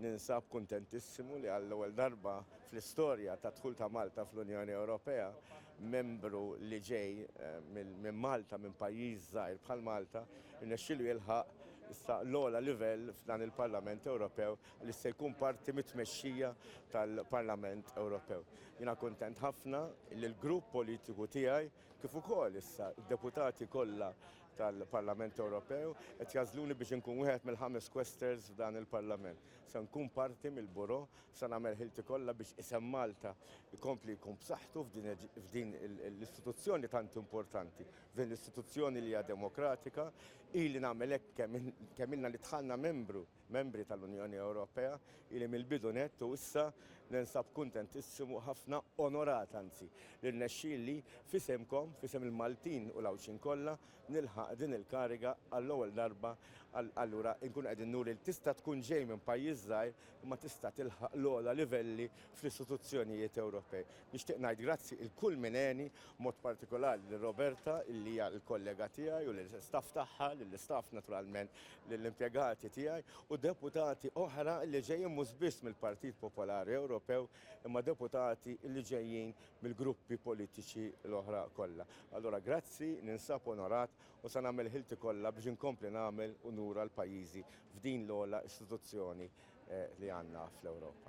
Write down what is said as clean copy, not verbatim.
ninsab kuntentissimu li għall-ewwel darba fl-istorja ta' dħul ta' Malta fl-Unjoni Ewropea membru li ġej minn Malta, minn pajjiż żgħir bħal Malta, irnexxielu jilħaq issa l-ogħla livell f'dan il-Parlament Ewropew li se jkun parti mit-tmexxija tal-Parlament Ewropew. Jiena kuntent ħafna li l-grupp politiku tiegħi kif ukoll issa d-deputati kollha tal-Parlament Ewropew qed jażluni biex inkun wieħed mill-5 questers f'dan il-Parlament. Se nkun parti mill-buro, se nagħmel ħilti kollha biex isem Malta jkompli jkun b'saħħtu f'din l-istituzzjoni tant importanti, f'din l-istituzzjoni li hija demokratika, ili nagħmel hekk kemm ilna li dħalna membri tal-Unjoni Ewropea, ili mill-bidu nett u issa ninsab kuntentissimu ħafna onorat anzi li rnexxieli f'isemkom, f'isem il-Maltin u l-Awxin kollha nilħaq din il-kariga għall-ewwel darba allura nkun qegħdin nuri li tista' tkun ġej minn pajjiż żgħir imma tista' tilħaq l-ogħla livelli fl-istituzzjonijiet Ewropej. Nixtieq ngħid grazzi il kull mineni mod partikolari lil Roberta li hija l-kollega tiegħi u lill-istaff tagħha, lill-istaff naturalment lill-impjegati tiegħi u deputati oħra li ġejjin mhux biss mill-Partit Popolari Ewropew imma deputati li ġejjin mill-gruppi politiċi l-oħra kollha. Allura grazzi, ninsab onorat u se nagħmel ħilti kollha biex inkompli nagħmel u nura l-pajjiżi f'din l-ogħla istituzzjoni li għandna fl-Ewropa.